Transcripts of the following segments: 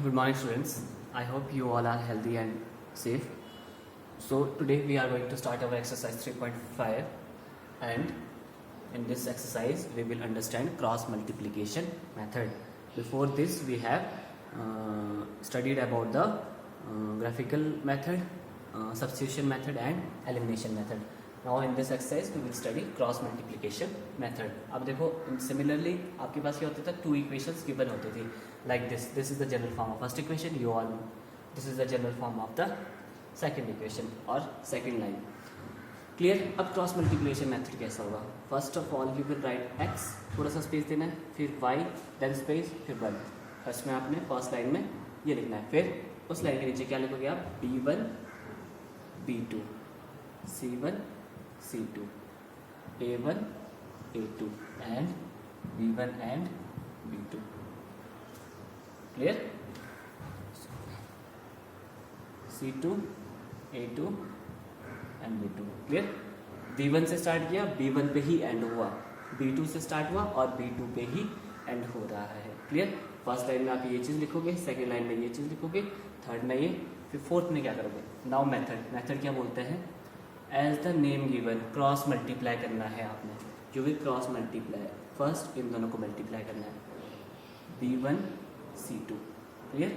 Good morning, students. I hope you all are healthy and safe. So today we are going to start our exercise 3.5, and in this exercise we will understand cross multiplication method. Before this we have studied about the graphical method, substitution method and elimination method. Now in this exercise we will study cross multiplication method. अब देखो similarly आपके पास क्या होता था, two equations given होती थी like this. This is the general form of first equation, you all know. This is the general form of the second equation or second line. Clear? अब cross multiplication method कैसा होगा? First of all you will write x, थोड़ा सा space देना है, फिर y, then space, फिर 1. First में आपने फर्स्ट लाइन में ये लिखना है, फिर उस लाइन के नीचे क्या लिखोगे आप? b1, b2, c1, c2, a1, a2 and b1 and b2. Clear? c2, a2 and b2. Clear? b1 से स्टार्ट किया, b1 पे ही एंड हुआ, b2 से स्टार्ट हुआ और b2 पे ही एंड हो रहा है. क्लियर? फर्स्ट लाइन में आप ये चीज़ लिखोगे, सेकेंड लाइन में ये चीज़ लिखोगे, थर्ड में ये, फिर फोर्थ में क्या करोगे? नाउ मेथड क्या बोलते हैं? As the name given, cross multiply करना है आपने. You will cross multiply, first इन दोनों को मल्टीप्लाई करना है. b1 c2. Clear?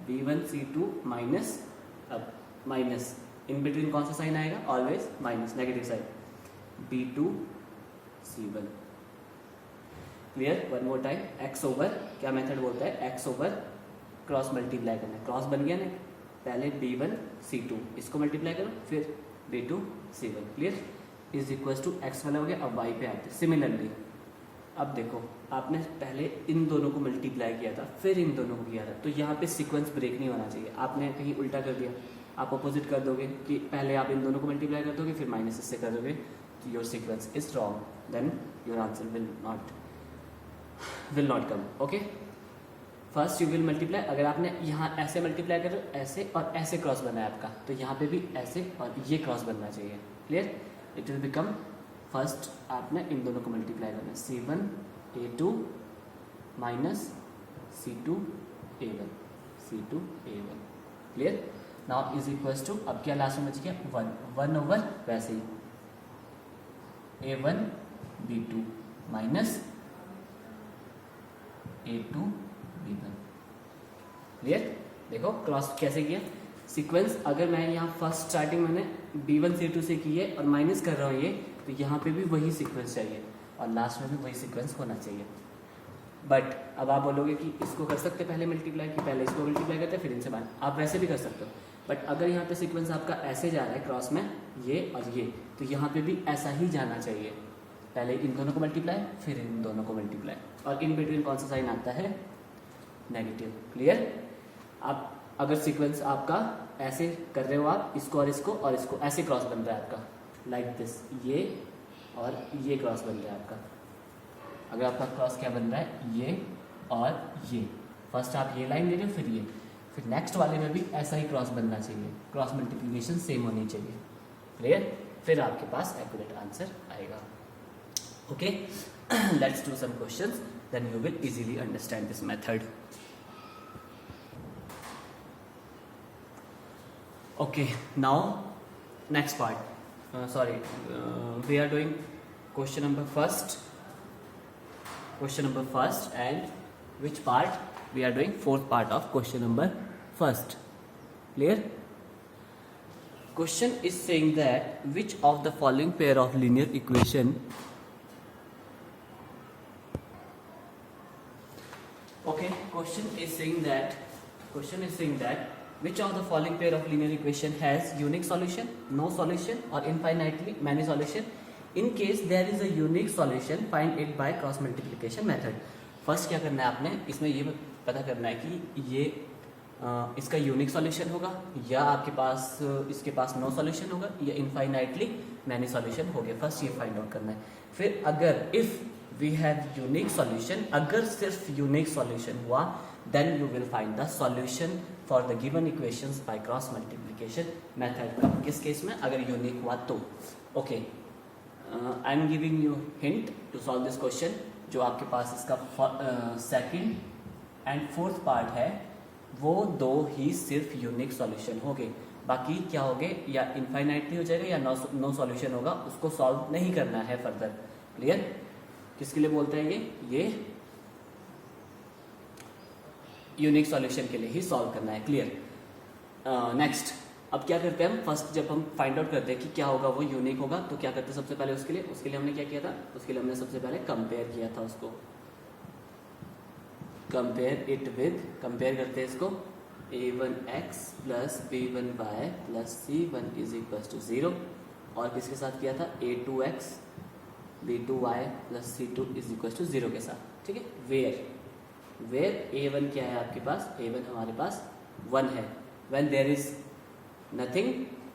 b1 c2 minus, अब माइनस इन बिटवीन कौन सा साइन आएगा? Always minus, negative sign. b2 c1. Clear? One more time. X over, क्या मेथड बोलता है? एक्स ओवर क्रॉस मल्टीप्लाई करना है. क्रॉस बन गया ना, पहले b1 c2 इसको मल्टीप्लाई करो, फिर b2 c1. Clear? Is equal to X वाला हो गया. अब y पे आते. सिमिलरली अब देखो, आपने पहले इन दोनों को मल्टीप्लाई किया था, फिर इन दोनों को किया था, तो यहाँ पे सीक्वेंस ब्रेक नहीं होना चाहिए. आपने कहीं उल्टा कर दिया, आप अपोजिट कर दोगे कि पहले आप इन दोनों को मल्टीप्लाई कर दोगे, फिर माइनस इससे कर दोगे, तो your sequence is wrong. Then your answer will not come. Okay, first you will multiply. अगर आपने यहाँ ऐसे मल्टीप्लाई करो, ऐसे और ऐसे क्रॉस बना है आपका, तो यहाँ पे भी ऐसे और ये क्रॉस बनना चाहिए. Clear? It will become, first आपने इन दोनों को मल्टीप्लाई करना है. c1 a2 minus c2 a1, c2 a1. Clear? Now is equals to, अब क्या लास्ट में बच गया? 1 ओवर वैसे ही a1 b2 minus a2 b1. Clear? देखो क्रॉस कैसे किया. सीक्वेंस अगर मैं यहाँ फर्स्ट स्टार्टिंग मैंने b1 c2 से की है और माइनस कर रहा हूँ ये, तो यहाँ पे भी वही सीक्वेंस चाहिए और लास्ट में भी वही सीक्वेंस होना चाहिए. बट अब आप बोलोगे कि इसको कर सकते पहले मल्टीप्लाई, कि पहले इसको मल्टीप्लाई करते फिर इनसे बात, आप वैसे भी कर सकते हो. बट अगर यहाँ पे सीक्वेंस आपका ऐसे जा रहा है क्रॉस में, ये और ये, तो यहाँ पे भी ऐसा ही जाना चाहिए. पहले इन दोनों को मल्टीप्लाई, फिर इन दोनों को मल्टीप्लाई, और इन बिटवीन कौन सा साइन आता है? नेगेटिव. क्लियर? आप अगर सीक्वेंस आपका ऐसे कर रहे हो, आप इसको और इसको ऐसे क्रॉस बन रहा है आपका, लाइक दिस, ये और ये क्रॉस बन रहा है आपका. अगर आपका क्रॉस क्या बन रहा है? ये और ये. फर्स्ट आप ये लाइन ले रहे हो, फिर ये, फिर नेक्स्ट वाले में भी ऐसा ही क्रॉस बनना चाहिए. क्रॉस मल्टीप्लिकेशन सेम होनी चाहिए. क्लियर? फिर आपके पास एक्यूरेट आंसर आएगा. Okay, let's do some questions, then you will easily understand this method. Okay, now next part. We are doing question number first, and which part? We are doing fourth part of question number first. Clear? Question is saying that which of the following pair of linear equation question is saying that which of the following pair of linear equation has unique solution, no solution or infinitely many solution? In case there is a unique solution, find it by cross multiplication method. First क्या करना है आपने, इसमें ये पता करना है कि ये इसका यूनिक सॉल्यूशन होगा, या आपके पास इसके पास नो सॉल्यूशन होगा, या इनफाइनाइटली मैनी सॉल्यूशन हो गया. फर्स्ट ये फाइंड आउट करना है. फिर अगर if we have unique solution, अगर सिर्फ यूनिक सॉल्यूशन हुआ, then you will find the solution for the given equations by cross multiplication method. कब, किस केस में? अगर यूनिक हुआ तो. Okay, I am giving you hint to solve this question. जो आपके पास इसका सेकंड एंड फोर्थ पार्ट है वो दो ही सिर्फ यूनिक सॉल्यूशन हो गए, बाकी क्या हो गए, या इनफाइनाइटली हो जाएगा या नो सॉल्यूशन होगा, उसको सॉल्व नहीं करना है फर्दर। क्लियर? किसके लिए बोलते हैं ये यूनिक सॉल्यूशन के लिए ही सॉल्व करना है। क्लियर? नेक्स्ट, अब क्या करते हैं हम, फर्स्ट जब हम फाइंड आउट करते हैं कि क्या होगा वो यूनिक होगा, तो क्या करते हैं सबसे पहले उसके लिए हमने क्या किया था, उसके लिए हमने सबसे पहले कंपेयर किया था उसको, कंपेयर करते हैं इसको, a1x plus b1y plus c1 is equal to 0, और किसके साथ किया था, a2x b2y plus c2 is equal to 0 के साथ। ठीक है? वेयर a1 क्या है आपके पास, a1 हमारे पास 1 है, when there is nothing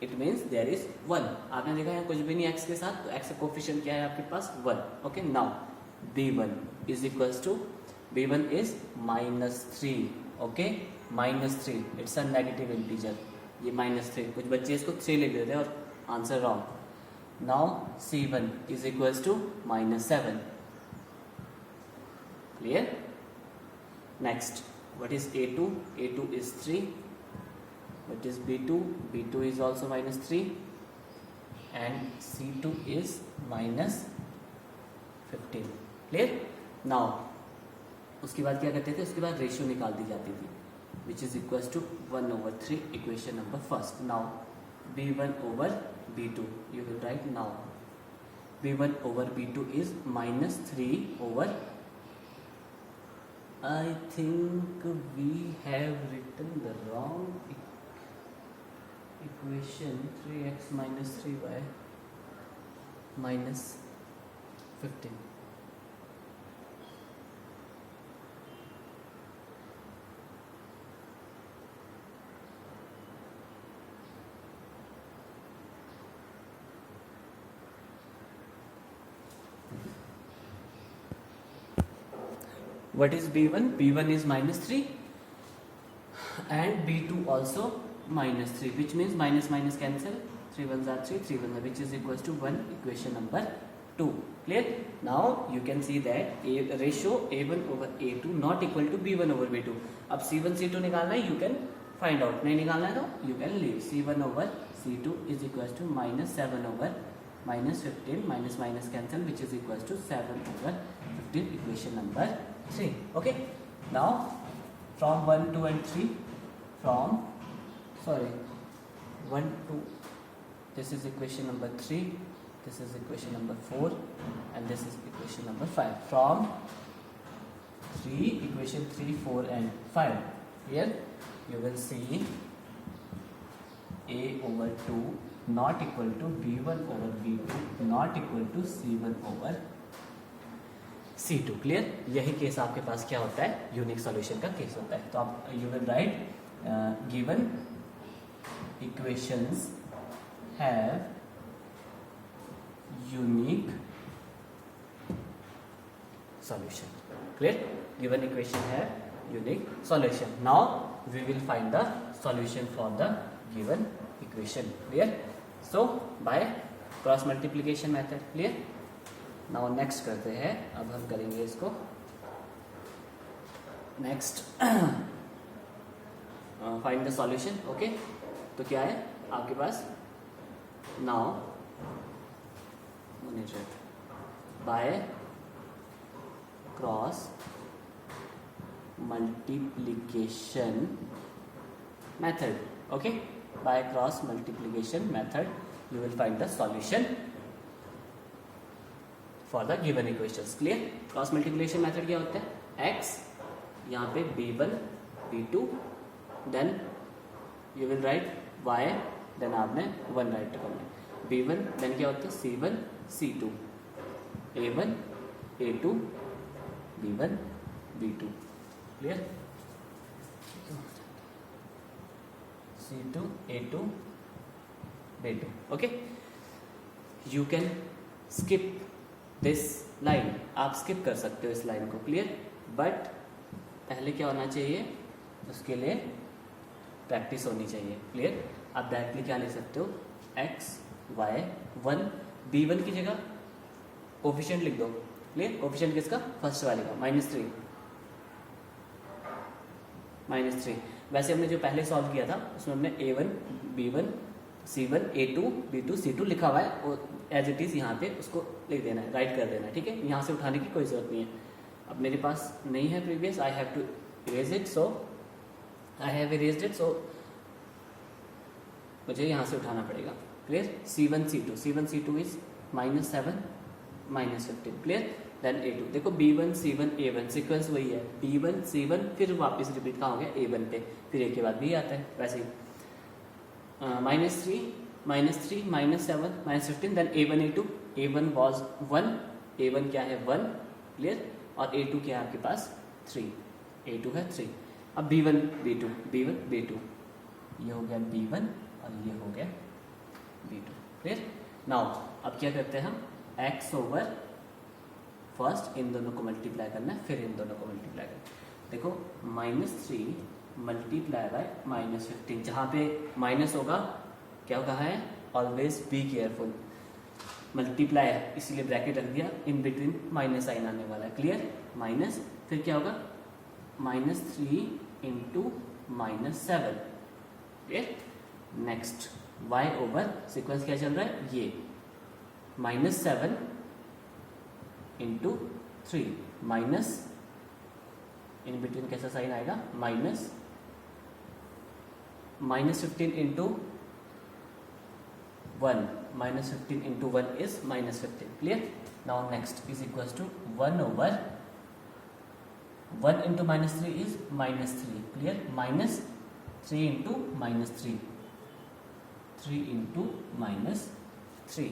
it means there is 1। आपने देखा है कुछ भी नहीं x के साथ, तो x का कोफिशिएंट क्या है आपके पास, 1। Okay, now b1 is equal to, b1 is -3। Okay, -3 it's a negative integer, ये -3, कुछ बच्चे इसको 3 लिख देते हैं और answer wrong. Now c1 is equal to -7। Clear? Next, what is a2, a2 is 3, what is b2, b2 is also -3 and c2 is -15। Clear? Now उसके बाद क्या करते थे, उसके बाद रेशियो निकाल दी जाती थी, which is equal to 1/3, equation number first. Now b1 over b2 you will write, now b1 over b2 is -3 over, I think we have written the wrong equation, 3x minus 3y minus 15। What is b1? b1 is -3 and b2 also -3, which means minus minus cancel, 3 1s are 3, 3 1s, which is equals to 1, equation number 2। Clear? Now you can see that a ratio a1 over a2 not equal to b1 over b2। अब c1 c2 निकालना है, you can find out, नहीं निकालना है तो you can leave, c1 over c2 is equals to -7 over -15, minus minus cancel, which is equals to 7 over 15, equation number 3। Okay, now from 1 2 and 3, from 1 2, this is equation number 3, this is equation number 4 and this is equation number 5। from 3 equation 3 4 and 5, here you will see a over 2 not equal to b1 over b2 not equal to c1 over c2। Clear? यही case आपके पास क्या होता है, unique solution का case होता है। तो आप you will write given equations have unique solution. Clear? Given equation have unique solution. Now we will find the solution for the given equation. Clear? So by cross multiplication method. Clear? Now next करते हैं, अब हम करेंगे इसको next find the solution. Okay, तो क्या है आपके पास, now by cross multiplication method. Okay, by cross multiplication method you will find the solution for the given equations। Clear? Cross multiplication method क्या होता है, x यहाँ पे b1 b2 then you will write y, then आपने 1 right करना है, b1 then क्या होता है c1 c2 a1 a2 b1 b2। Clear? c2 a2 b2। Okay, you can skip this line, आप स्किप कर सकते हो इस लाइन को। क्लियर? बट पहले क्या होना चाहिए, उसके लिए प्रैक्टिस होनी चाहिए। क्लियर? आप डायरेक्टली क्या ले सकते हो, x y 1 b1 की जगह कोफिशिएंट लिख दो। क्लियर? कोफिशिएंट किसका, फर्स्ट वाले का, -3 -3। वैसे हमने जो पहले सॉल्व किया था उसमें हमने A1 B1 C1 A2 B2 C2 लिखा हुआ है, और एज इट इज़ यहाँ पे उसको लिख देना है, राइट कर देना है, ठीक है। यहाँ से उठाने की कोई ज़रूरत नहीं है। अब मेरे पास नहीं है previous, I have to erase it, so I have erased it, so मुझे यहाँ से उठाना पड़ेगा। Clear? C1 C2 is -7 -15। Clear? Then A2, देखो B1 C1 A1 सीक्वेंस वही है, B1 C1 फिर वापस रिपीट कहाँ हो गया A1 पे, फिर A के बाद B आता है वैसे ही। -3 -7 -15, then A1 A2, A1 was 1, A1 क्या है 1, क्लियर, और A2 क्या है आपके पास 3, A2 है 3। अब B1 B2, ये हो गया B1 और ये हो गया B2। क्लियर? नाउ अब क्या करते हैं हम, x ओवर फर्स्ट इन दोनों को मल्टीप्लाई करना है, फिर इन दोनों को मल्टीप्लाई करना है। देखो -3 मल्टीप्लाई बाय -15, जहाँ पे माइनस होगा क्या कहा है, ऑलवेज बी केयरफुल, मल्टीप्लाई है इसीलिए ब्रैकेट रख दिया, इन बिटवीन माइनस साइन आने वाला है। क्लियर? माइनस, फिर क्या होगा -3 into -7। Clear? Next y over sequence क्या चल रहा है, ये -7 इंटू 3, माइनस इन बिटवीन कैसा साइन आएगा, -15 into 1, -15 into 1 is -15। Clear? Now next is equal to 1 over 1 into -3 is -3। Clear? -3 into -3, 3 into -3।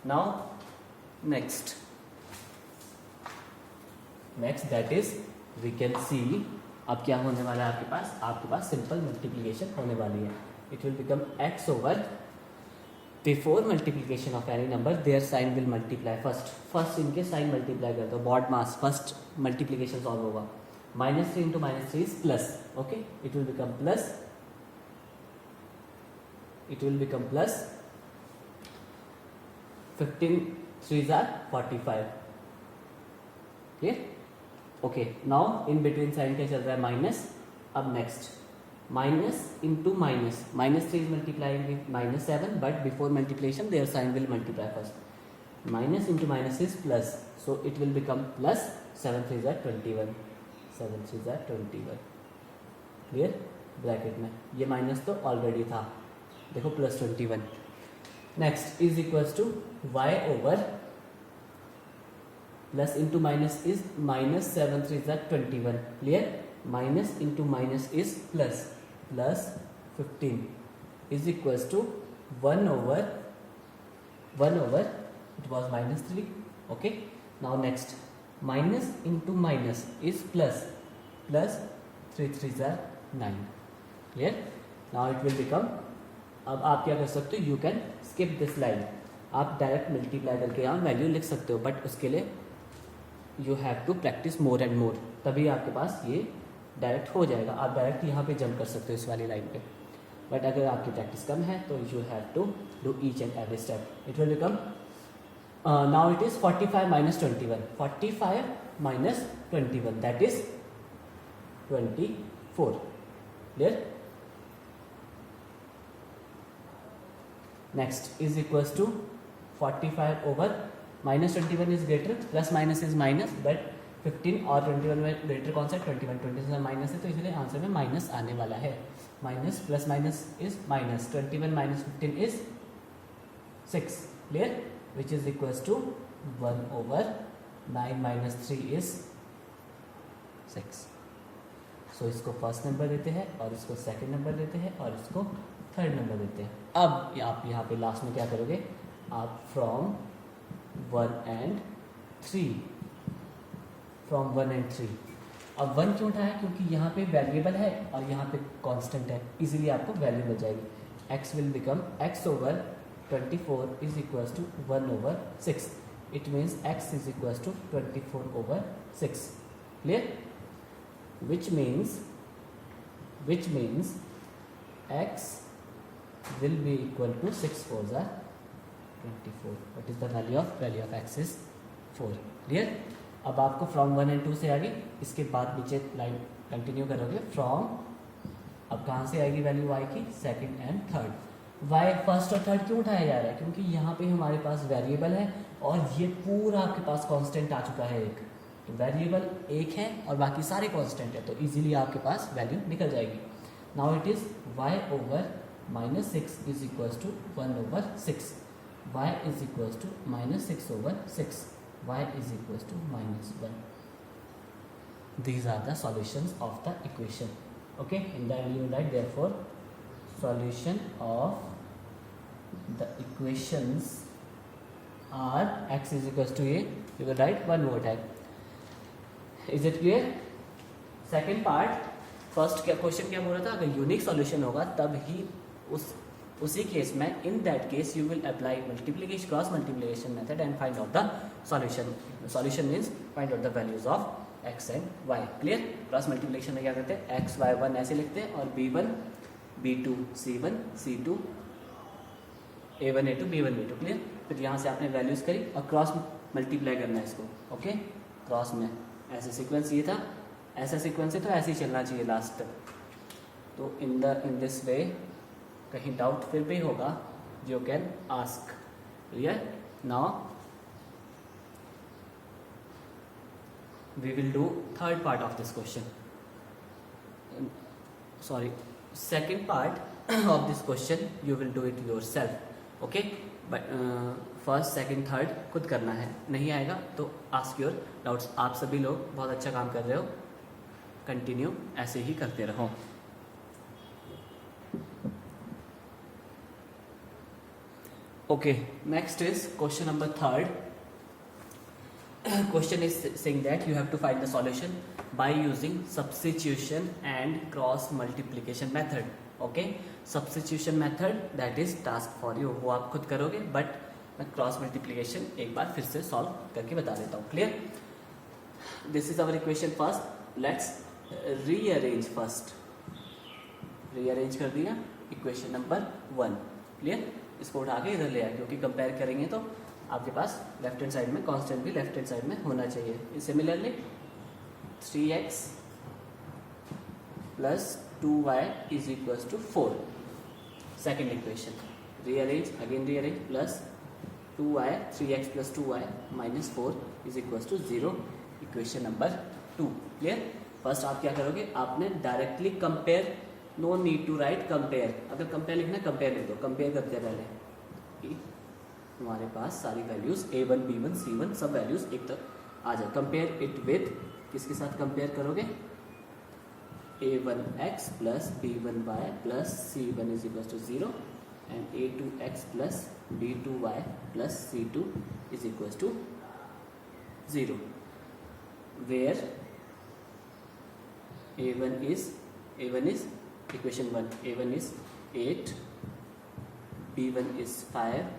Now next that is we can see, अब क्या होने वाला है आपके पास सिंपल मल्टीप्लिकेशन होने वाली है। It will become x over, before multiplication of any number there sign will multiply first इनके साइन मल्टीप्लाई कर दो, BODMAS first multiplication solve होगा। -3 into -3 is plus, okay, it will become plus 15 3s are 45। Clear? Okay, now in between sign क्या चल रहा है, minus. अब next minus into minus, -3 is multiplying with -7, but before multiplication there sign will multiply first. Minus into minus is plus, so it will become plus 7 3s are 21, 7 3s are 21। Clear? Bracket में ये minus तो already था, देखो plus 21। Next is equals to y over, plus into minus is -7 3s are 21। Clear? Minus into minus is plus 15 is equals to 1 over it was -3। Okay, now next minus into minus is plus 3 3s are 9। Clear? Now it will become, अब आप क्या कर सकते हो, you can skip this line, आप direct multiply करके यहाँ value लिख सकते हो, बट उसके लिए you have to practice more and more, तभी आपके पास ये डायरेक्ट हो जाएगा। आप डायरेक्ट यहाँ पे जंप कर सकते हो इस वाली लाइन पे, बट अगर आपकी प्रैक्टिस कम है तो you have to do each and every step. It will become, now it is 45 minus 21, 45 minus 21, that is 24। Clear? Next is equals to 45 over -21 is greater, plus minus is minus, but 15 और 21 में greater कौन सा, 21 से minus है, तो इसलिए answer में minus आने वाला है। Minus plus minus is minus, 21 minus 15 is 6। Clear? Which is equals to 1 over 9 minus 3 is 6। So इसको फर्स्ट नंबर देते हैं, और इसको सेकंड नंबर देते हैं, और इसको थर्ड नंबर देते हैं। अब आप यहाँ पे लास्ट में क्या करोगे, आप फ्रॉम 1 and 3, अब 1 क्यों उठाया, क्योंकि यहाँ पे वेरिएबल है और यहाँ पे कांस्टेंट है, इजीली आपको वैल्यू मिल जाएगी। x will become x over 24 is equals to 1 over 6। It means x is equals to 24 over 6। Clear? which means x will be equal to 6 4s are 24. What is the value of x is 4. Clear? अब आपको from 1 and 2 से आगे, इसके बाद नीचे line continue करोगे from, अब कहाँ से आएगी वैल्यू y की, second and third. y first और थर्ड क्यों उठाया जा रहा है, क्योंकि यहाँ पे हमारे पास वेरिएबल है और ये पूरा आपके पास कांस्टेंट आ चुका है एक, तो वेरिएबल एक है और बाकी सारे कांस्टेंट है, तो इजीली आपके पास वैल्यू निकल जाएगी। Now it is y over -6 is equals to 1/6, y is equals to -6/6, y is equals to -1. These are the solutions of the equation. Okay, in the end you write therefore solution of the equations are x is equals to a. You will write one more time. Is it clear? Second part, first क्या question क्या बोल रहा था, अगर unique solution होगा तब ही उसी case में, in that case you will apply multiplication, cross multiplication method and find out the solution. Solution means find out the values of x and y। Clear? Cross multiplication में क्या करते हैं, x y1 ऐसे लिखते हैं और b1 b2 c1 c2 a1 a2 b1 b2। Clear? फिर यहाँ से आपने वैल्यूज करी और क्रॉस मल्टीप्लाई करना है इसको। ओके, क्रॉस में ऐसे सीक्वेंस ये था, ऐसा सीक्वेंस है तो ऐसे ही चलना चाहिए लास्ट तक। तो इन दिस वे कहीं डाउट फिर भी होगा, you can ask. Clear? Now we will do third part of this question, sorry second part of this question, you will do it yourself. Okay, but first second third खुद करना है, नहीं आएगा तो ask your doubts. आप सभी लोग बहुत अच्छा काम कर रहे हो, कंटिन्यू ऐसे ही करते रहो। Okay, next is question number 3rd. Question is saying that you have to find the solution by using substitution and cross multiplication method. Okay, substitution method that is task for you, वो आप खुद करोगे, but मैं cross multiplication एक बार फिर से solve करके बता देता हूँ। Clear? This is our equation first, let's rearrange first. Rearrange कर दिया इक्वेशन नंबर 1। क्लियर? इसको उठा के इधर ले आए, क्योंकि कंपेयर करेंगे तो आपके पास लेफ्ट हैंड साइड में कांस्टेंट भी लेफ्ट हैंड साइड में होना चाहिए। Similarly 3x plus 2y is equals to 4, second equation. Rearrange, again rearrange, plus 2y 3x plus 2y minus 4 is equals to 0, equation number 2। Clear? First आप क्या करोगे, आपने directly compare, no need to write compare. अगर compare लिखना है compare लिख दो। Compare करते हैं पहले कि हमारे पास सारी वैल्यूज a1 b1 c1 सब वैल्यूज एक तक आ जाए। कंपेयर इट विथ, किसके साथ कंपेयर करोगे, a1x plus b1y plus c1 is equal to 0 and a2x plus b2y plus c2 is equal to 0, where a1 is equation 1, a1 is 8, b1 is 5,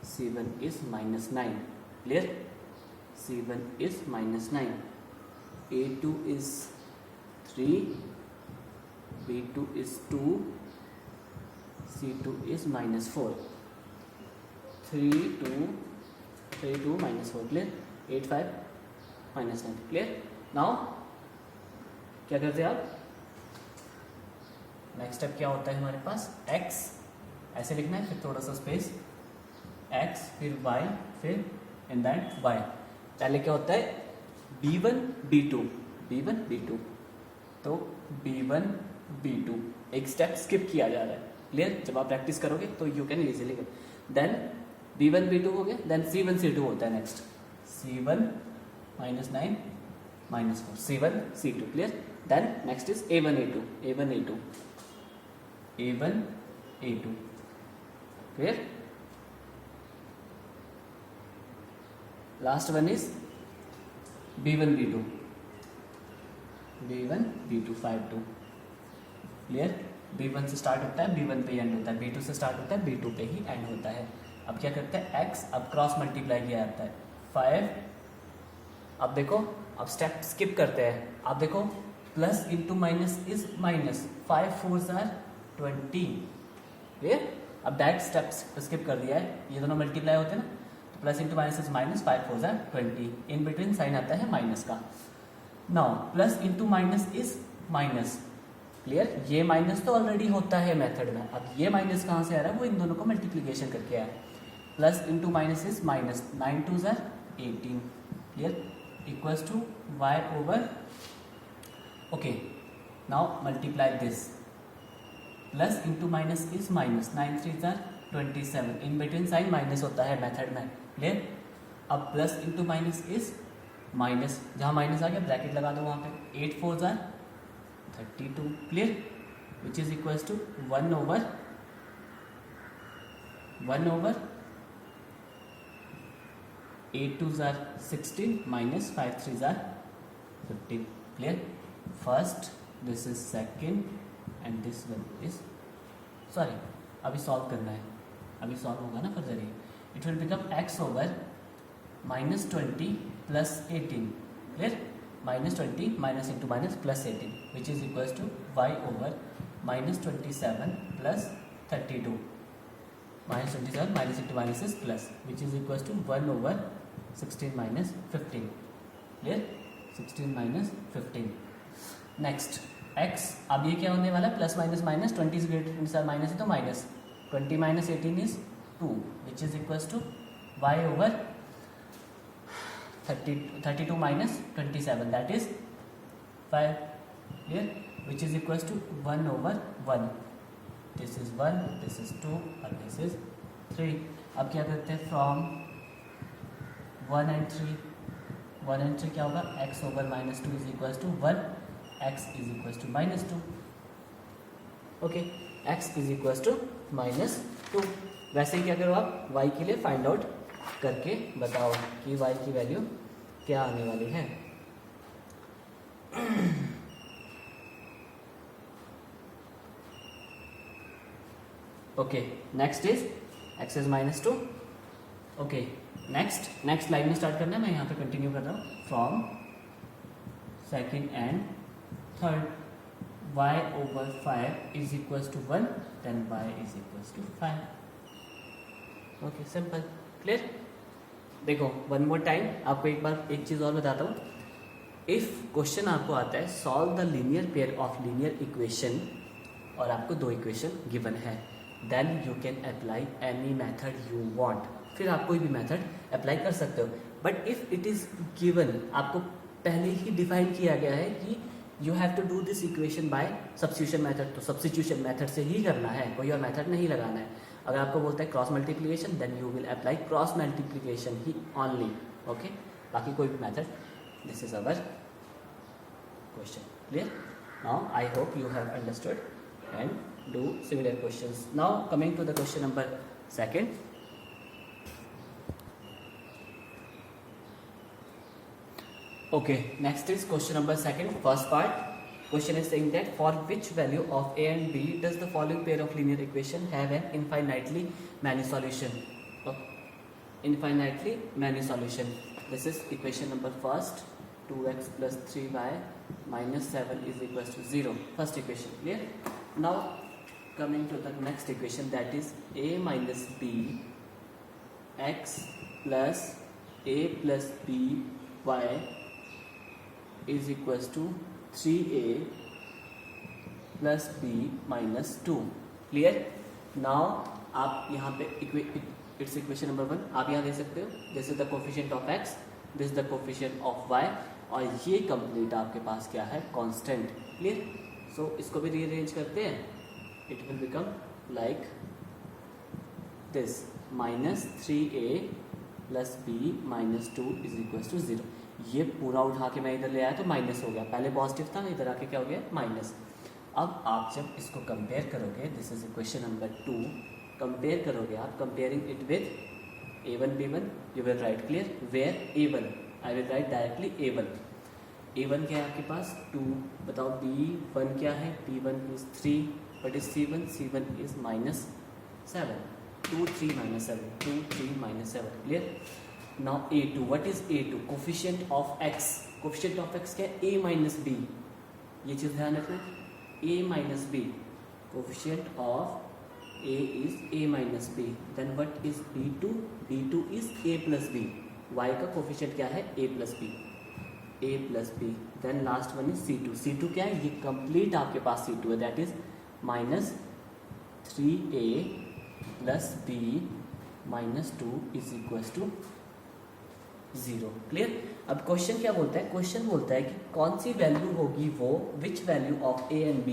c1 is -9. Clear? c1 is -9, a2 is 3, b2 is 2, c2 is -4, 3 2 -4. Clear? 8 5 -9. Clear? Now क्या करते हैं आप, next step क्या होता है हमारे पास, x ऐसे लिखना है, फिर थोड़ा सा स्पेस, x फिर y फिर इन दैट y। पहले क्या होता है, b1 b2 b1 b2, तो b1 b2 एक स्टेप स्किप किया जा रहा है। क्लियर? जब आप प्रैक्टिस करोगे तो यू कैन इजीली कर। देन b1 b2 हो गया, देन c1 c2 होता है next, c1 -9 -4, c1 c2। Clear? Then next is a1 a2 a1 a2 a1 a2। Clear? Last one is b1 b2 b1 b2 5 2। Clear? b1 से start होता है b1 पे and होता है, b2 से start होता है b2 पे ही एंड होता है। अब क्या करते हैं, x अब क्रॉस मल्टीप्लाई किया जाता है 5। अब देखो, अब स्टेप स्किप करते हैं, आप देखो plus into minus is minus, 5 4s are 20। Clear? अब दैट स्टेप स्किप कर दिया है, ये दोनों मल्टीप्लाई होते हैं ना, plus into minus is minus, 5 4 are 20, in between sign आता है माइनस का. Now plus into minus is minus. Clear? ये माइनस तो ऑलरेडी होता है मेथड में. अब ये माइनस कहाँ से आ रहा है? वो इन दोनों को मल्टीप्लीकेशन करके आया. Plus into minus is minus, 9 2 are 18. Clear? Equals to y over. Okay, now multiply this. Plus into minus is minus, 9 3 are 27. In between sign minus होता है मेथड में. क्लियर? अब plus into minus is minus, जहाँ minus आ गया bracket लगा दो वहाँ पे. 8 4 are 32. Clear? Which is equals to 1 over 8 2 are 16 minus 5 3 are 15. Clear? First, this is second and this one is, sorry अभी सॉल्व करना है, अभी सॉल्व होगा ना फर्दर ये. It will become x over minus 20 plus 18. Clear? Minus 20 minus into minus plus 18 which is equals to y over minus 27 plus 32. Minus 27 minus into minus is plus which is equals to 1 over 16 minus 15. Clear? 16 minus 15. Next x. अब ये क्या होने वाला है? Plus minus minus, 20 से greater than minus है तो minus. 20 minus 18 is 2 which is equals to y over 32 minus 27, that is 5. Clear? Which is equals to 1 over 1. This is 1, this is 2 and this is 3. अब क्या करते हैं? From 1 and 3 क्या होगा? x over minus 2 is equals to 1, x is equals to minus 2. Okay, x is equals to minus 2. वैसे ही क्या करो आप? y के लिए फाइंड आउट करके बताओ कि y की वैल्यू क्या आने वाली है. Okay, next is x is minus 2. Okay, next line में स्टार्ट करना है. मैं यहाँ पे कंटिन्यू कर रहा हूँ. From second and third, y over 5 is equals to 1, then y is equals to 5. Okay, simple. Clear? देखो वन मोर टाइम आपको एक बार एक चीज़ और बताता हूँ. इफ़ क्वेश्चन आपको आता है solve the linear pair of linear equation और आपको 2 इक्वेशन गिवन है, then you can apply any method you want. फिर आप कोई भी मेथड अप्लाई कर सकते हो. But if it is given, आपको पहले ही डिफाइन किया गया है कि you have to do this equation by substitution method, तो सब्स्टिट्यूशन मेथड से ही करना है, कोई और मेथड नहीं लगाना है. अगर आपको बोलता है cross multiplication, then you will apply cross multiplication ही ओनली. ओके, बाकी कोई भी method. This is our question. Clear? Now I hope you have understood and do similar questions. Now coming to the question number second. Okay, next is question number second, first part. Question is saying that for which value of a and b does the following pair of linear equation have an infinitely many solution? Infinitely many solution. This is equation number first. 2x plus 3y minus 7 is equals to 0. First equation. Clear? Now coming to the next equation, that is a minus b x plus a plus b y is equals to 3a plus b minus 2. Clear? Now आप यहाँ पे it's equation number 1 आप यहाँ दे सकते हो. This is the coefficient of x, this the coefficient of y, और ये complete आपके पास क्या है? कांस्टेंट. क्लियर? सो इसको भी रीअरेंज करते हैं. It will become like this, minus 3a plus b minus 2 is equals to 0. ये पूरा उठा के मैं इधर ले आया तो माइनस हो गया. पहले पॉजिटिव था, इधर आके क्या हो गया? माइनस. अब आप जब इसको कंपेयर करोगे, this is equation number 2, compare करोगे आप, comparing it with a1 b1, you will write. Clear? Where a1, I will write directly a1. a1 क्या है आपके पास? 2. बताओ b1 क्या है? b1 is 3. But is c1 is minus 7. 2 3 minus 7, 2 3 minus 7. Clear? Now a2, what is a2? Coefficient of x. Coefficient of x क्या है? a minus b. ये चीज़ ध्यान रखना. a minus b, coefficient of A is A minus B. Then what is B2? B2 is A plus B. Y का coefficient क्या है? A plus B. A plus B. Then last one is C2. C2 क्या है? ये complete आपके पास C2 है. That is minus 3A plus B minus 2 is equals to 0. Clear? अब question क्या बोलता है? क्वेश्चन बोलता है कि कौन सी वैल्यू होगी वो which value of A and B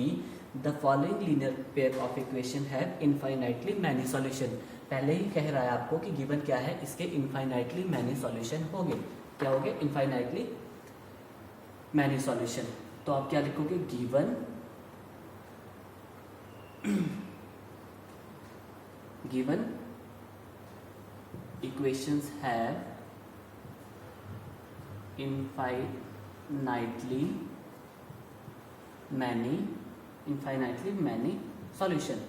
the following linear pair of equation have infinitely many solution. पहले ही कह रहा है आपको कि गिवन क्या है, इसके इनफाइनाइटली मैनी सॉल्यूशन होंगे. क्या होंगे? Infinitely many solution. तो आप क्या लिखोगे? Given given equations have infinitely many solution.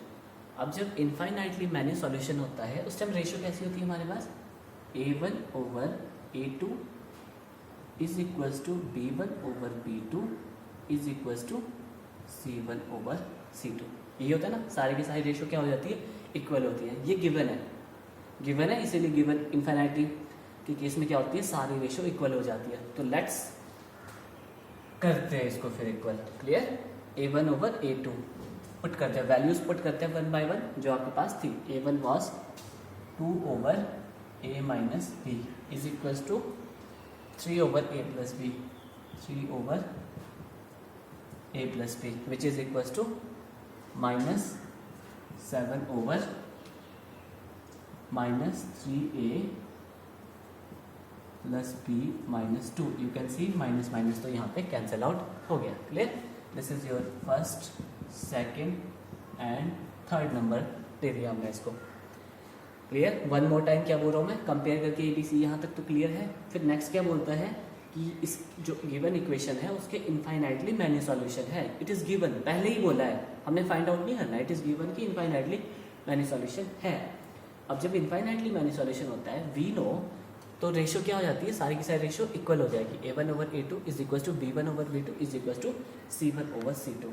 अब जब इनफाइनाइटली मैनी सॉल्यूशन होता है उस टाइम रेशियो कैसी होती है हमारे पास? A1 over A2 is equals to B1 over B2 is equals to C1 over C2. यही होता है ना, सारे की सारी रेशियो क्या हो जाती है? इक्वल होती है. ये गिवन है, इसीलिए गिवन इनफाइनाइटली के केस में क्या होती है? सारी रेशियो इक्वल हो जाती है. तो लेट्स करते हैं इसको फिर equal. Clear? A1 over A2 put करते हैं, वैल्यूज पुट करते हैं वन बाय वन जो आपके पास थी. A1 was 2 over A minus B is equals to 3 over A plus B, 3 over A plus B which is equals to minus 7 over minus 3A plus B minus 2. You can see minus minus तो यहाँ पे cancel out हो गया. Clear? This is your first, second and third number दे दिया हमने इसको. Clear? One more time क्या बोल रहा हूँ मैं? कंपेयर करके ABC यहाँ तक तो क्लियर है. फिर नेक्स्ट क्या बोलता है कि इस जो गिवन इक्वेशन है उसके इनफाइनाइटली मैनी सॉल्यूशन है. इट इज़ गिवन, पहले ही बोला है, हमने फाइंड आउट नहीं करना. इट इज़ गिवन कि इनफाइनाइटली मैनी सॉल्यूशन है. अब जब इनफाइनाइटली मैनी सॉल्यूशन होता है वी नो, तो रेशियो क्या हो जाती है? सारी की सारी रेशियो इक्वल हो जाएगी. A1 over A2 is equal to B1 over B2 is equal to C1 over C2.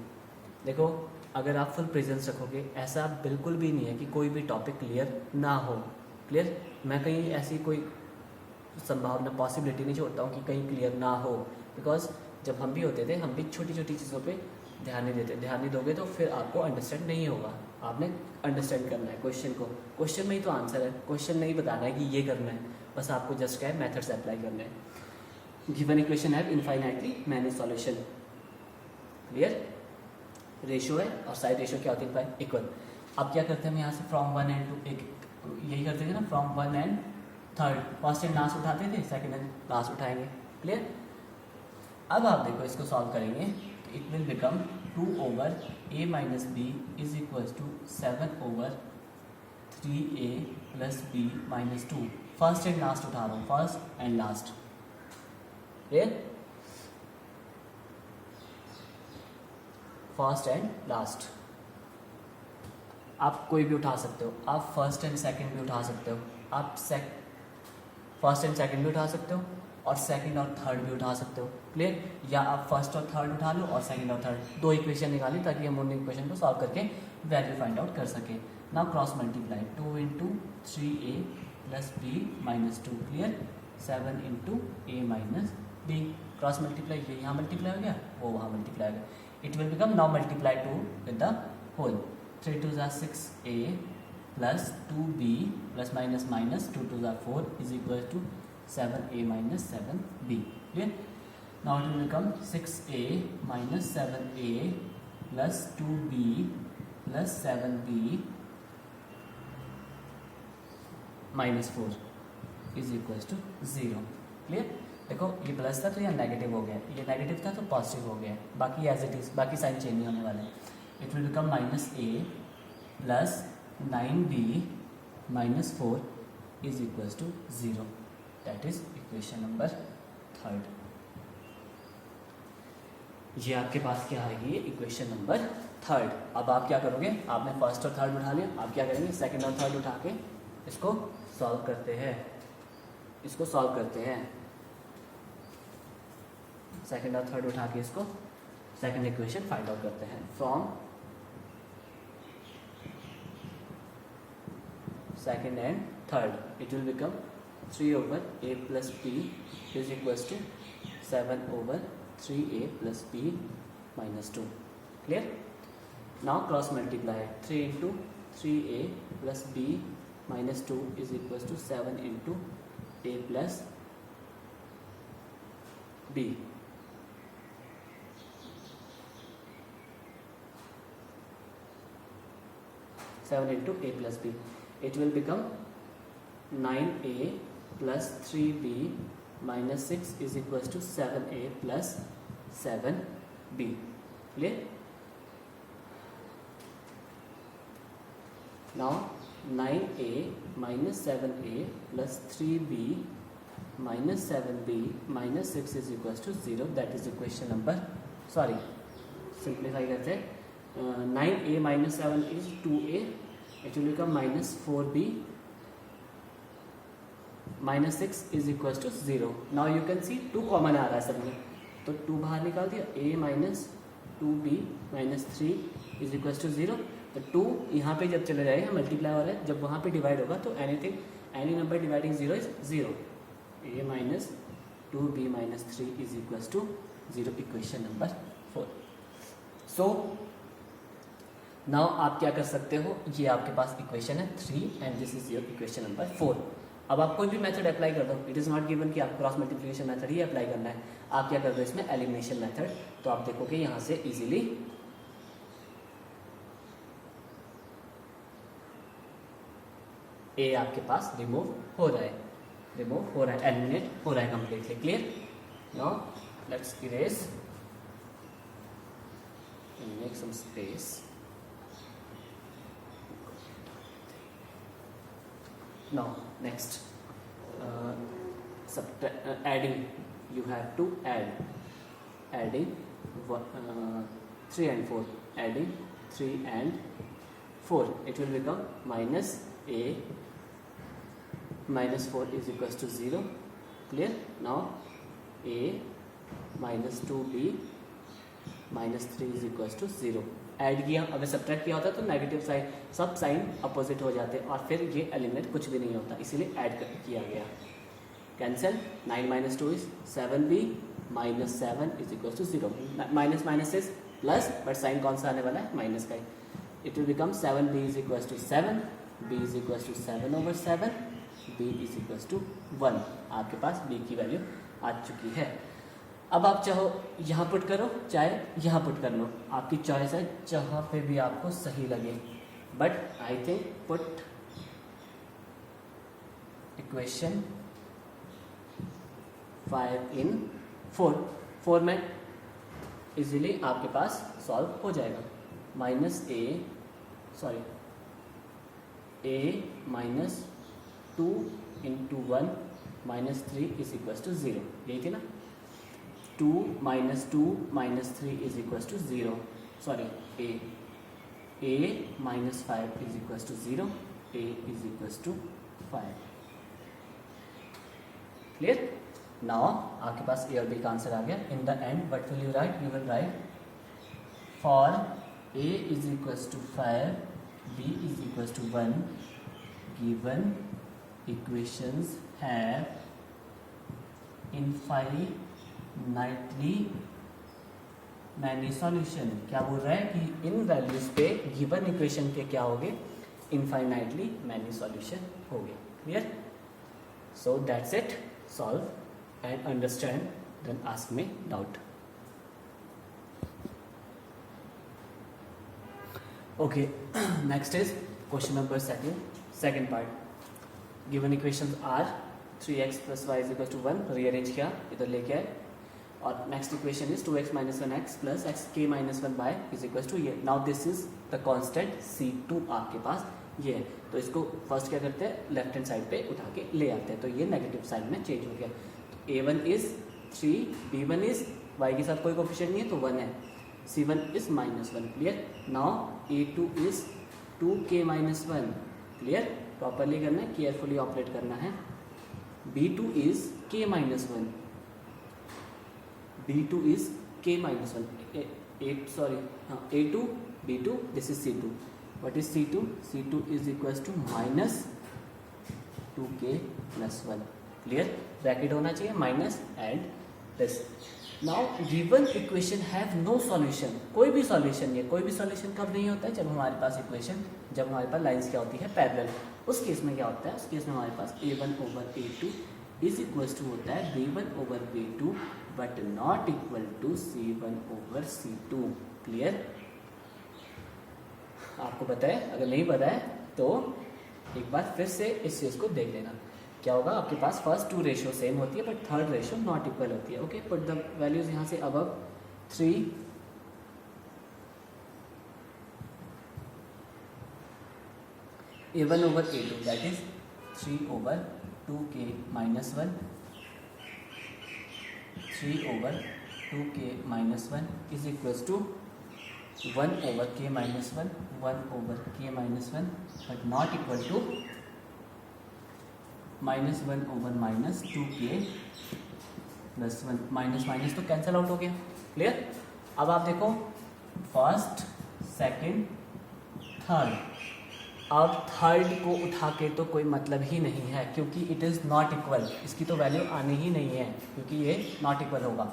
देखो, अगर आप फुल प्रेजेंस रखोगे, ऐसा बिल्कुल भी नहीं है कि कोई भी टॉपिक क्लियर ना हो. क्लियर? मैं कहीं ऐसी कोई संभावना पॉसिबिलिटी नहीं छोड़ता हूँ कि कहीं क्लियर ना हो. बिकॉज जब हम भी होते थे, हम भी छोटी छोटी चीज़ों पे ध्यान नहीं देते. ध्यान नहीं दोगे तो फिर आपको अंडरस्टैंड नहीं होगा. आपने अंडरस्टैंड करना है क्वेश्चन को. क्वेश्चन में ही तो आंसर है. क्वेश्चन नहीं बताना है कि ये करना है, बस आपको जस्ट क्या है, मेथड्स अप्लाई करने हैं. गिवन इक्वेशन है infinitely many solution. Clear? Ratio है और साइड रेशियो क्या होती है? इक्वल. अब क्या करते हैं हम यहाँ से फ्रॉम 1 एंड 2, यही करते थे ना, from 1 and third. First and last उठाते थे, सेकंड एंड लास्ट उठाएंगे. क्लियर? अब आप देखो इसको सॉल्व करेंगे. It will become 2 over A minus B is equal to 7 over 3A plus B minus 2. First and last उठा रहा हूँ, first and last. Clear? First and last आप कोई भी उठा सकते हो. आप फर्स्ट एंड सेकंड भी उठा सकते हो. आप फर्स्ट एंड सेकंड भी उठा सकते हो और सेकंड और थर्ड भी उठा सकते हो. क्लियर? या आप फर्स्ट और थर्ड उठा लो और सेकंड और थर्ड, दो इक्वेशन निकाली ताकि हम उन इक्वेशन को सॉल्व करके वैल्यू फाइंड आउट कर सके. Now cross multiply 2 into 3A plus B minus 2. Clear? 7 into A minus B. Cross multiply, ये यहाँ मल्टीप्लाई हो गया, वो वहाँ मल्टीप्लाई हो गया. It will become now multiply 2 with the whole. 3 2s are 6A plus 2B plus minus minus 2 2s are 4 is equal to 7A minus 7B. Clear? Now it will become 6A minus 7A plus 2B plus 7B minus 4 is equal to 0. Clear? देखो, ये plus था तो यहाँ negative हो गया, ये negative था तो पॉजिटिव हो गया. बाकी एज इट इज़, बाकी साइन चेंज नहीं होने वाले हैं. It will become minus A plus 9B minus 4 is equals to 0. That is equation number 3. ये आपके पास क्या आएगी? Equation number 3. अब आप क्या करोगे? आपने फर्स्ट और थर्ड उठा लिया, आप क्या करेंगे? सेकंड और थर्ड उठा के इसको सॉल्व करते हैं. सेकंड और थर्ड उठा के इसको सेकंड इक्वेशन फाइंड आउट करते हैं. From second and third. It will become 3 over a plus b is equals to 7 over 3a plus b minus 2. Clear? Now cross multiply. 3 into 3a plus b minus 2 is equals to 7 into a plus b. into a plus b. It will become 9a plus 3b minus 6 is equals to 7a plus 7b. Clear? Now 9a minus 7a plus 3b minus 7b minus 6 is equals to 0. That is equation number, sorry, simplify करते हैं. 9a minus 7 is 2a. It will become minus 4b minus 6 is equals to 0. Now you can see 2 common आ रहा है सब में, तो 2 बाहर निकाल दिया. a minus 2b minus 3 is equals to 0. तो 2 यहाँ पे जब चले जाएगा मल्टीप्लाई हो रहा है, जब वहाँ पे डिवाइड होगा तो any number dividing 0 is 0. a minus 2b minus 3 is equals to 0. Equation number 4. So now आप क्या कर सकते हो, ये आपके पास इक्वेशन है 3 and this is your equation number 4. अब आप कोई भी मेथड अप्लाई कर दो. इट इज़ नॉट गिवन कि आप क्रॉस मल्टीप्लिकेशन मेथड ही अप्लाई करना है. आप क्या कर दो इसमें एलिमिनेशन मेथड. तो आप देखोगे यहाँ से इजीली ए आपके पास रिमूव हो रहा है, एलिमिनेट हो रहा है completely. Clear? Now let's erase and make some space. Now next, adding. You have to adding 3 and 4. Adding 3 and 4, it will become minus a minus 4 is equals to 0. Clear? Now a minus 2b minus 3 is equals to 0. Add किया, अगर subtract किया होता तो negative sign, सब sign opposite हो जाते और फिर ये एलिमिनेट कुछ भी नहीं होता, इसीलिए ऐड किया गया. Cancel. 9 minus 2 is 7b minus 7 is equals to 0. Minus minus is plus, but sign कौन सा आने वाला है, माइनस का. It will become 7b is equals to 7, b is equals to 7 over 7, b is equals to 1. आपके पास b की value आ चुकी है. अब आप चाहो यहाँ पुट करो, चाहे यहाँ पुट कर लो, आपकी चॉइस है, जहाँ पे भी आपको सही लगे. But I think put equation 5 in 4 में इजीली आपके पास सॉल्व हो जाएगा. Minus a minus 2 into 1 minus 3 is equals to 0. यही थी ना. 2 minus 2 minus 3 is equals to 0. Sorry, a minus 5 is equals to 0. a is equals to 5. Clear? Now आपके पास a और b का आंसर आ गया. In the end, what will you write? You will write for a is equals to 5, b is equals to 1. Given equations have infinitely many solution. क्या बोल रहा है कि इन वैल्यूज पे गिवन इक्वेशन के क्या होंगे, इनफाइनाइटली मैनी सॉल्यूशन होंगे. Clear? So that's it. Solve and understand, then ask me doubt. Okay, next is question number second part. Given equations are 3x plus y is equals to 1. Rearrange किया, इधर लेके आए. और next equation is 2x minus 1x plus xk minus 1 by is equals to ये. Now this is the constant C2 आपके पास ये है. तो इसको फर्स्ट क्या करते हैं, लेफ्ट हैंड साइड पे उठा के ले आते हैं. तो ये नेगेटिव साइन में चेंज हो गया. तो a1 is 3, b1 is y के साथ कोई कोफिशिएंट नहीं है तो 1 है, c1 is minus 1. Clear? Now a2 is 2k minus 1. Clear? Properly करना है, केयरफुली ऑपरेट करना है. b2 is k minus 1. b2 is k minus 1. a2 b2, this is c2. What is c2? c2 is equals to minus 2k plus 1. Clear? Bracket होना चाहिए minus and plus. Now given equation have no solution. कोई भी solution नहीं है. कोई भी solution कब नहीं होता है? जब हमारे पास इक्वेशन, जब हमारे पास लाइंस क्या होती है? पैरेलल. उस केस में क्या होता है? उस केस में हमारे पास a1 over a2 is equal to होता है b1 over b2 but not equal to c1 over c2. Clear? आपको पता है? अगर नहीं पता है तो एक बार फिर से इस चीज़ को देख लेना. क्या होगा? आपके पास फर्स्ट 2 रेशियो सेम होती है but third ratio not equal होती है. ओके, पुट द वैल्यूज यहाँ से above 3 a1 over a2 that is 3 over 2k minus 1, 3 over 2k minus 1 is equals to 1 over k minus 1, 1 over k minus 1 but not equal to minus 1 over minus 2k plus 1. Minus minus तो cancel out हो गया. Clear? अब आप देखो first, second, third. अब third को उठा के तो कोई मतलब ही नहीं है क्योंकि इट इज़ नॉट इक्वल. इसकी तो वैल्यू आनी ही नहीं है क्योंकि ये नॉट इक्वल होगा.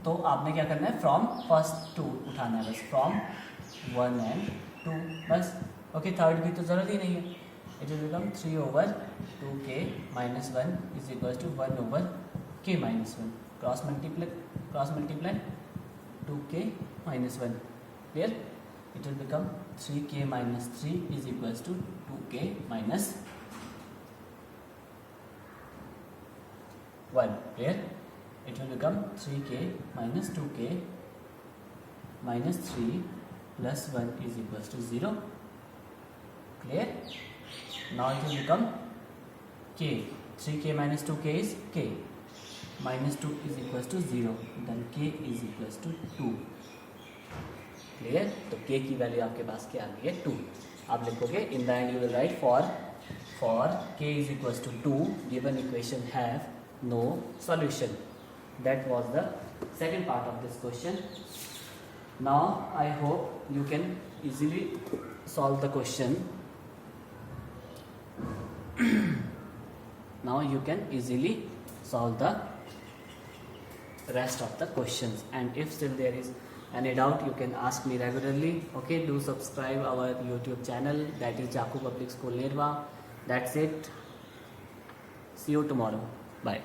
तो आपने क्या करना है? फ्रॉम फर्स्ट टू उठाना है बस. फ्रॉम 1 एंड 2 बस. ओके, थर्ड की तो ज़रूरत ही नहीं है. It will become 3 over 2k minus 1 is equal to 1 over k minus 1. Cross multiply 2k minus 1. Clear? It will become 3k minus 3 is equal to 2k minus 1. Clear? It will become 3k minus 2k minus 3 plus 1 is equal to 0. Clear? Now it will become k. 3k minus 2k is k. Minus 2 is equals to 0. Then k is equals to 2. Clear? तो k की value आपके पास क्या आ गई है? 2. आप लिखोगे in the end you will write for k is equals to 2 given equation have no solution. That was the second part of this question. Now I hope you can easily solve the question. Now you can easily solve the rest of the questions, and if still there is any doubt you can ask me regularly. Okay, do subscribe our YouTube channel, that is Jaku Public School Nirva. That's it. See you tomorrow. Bye.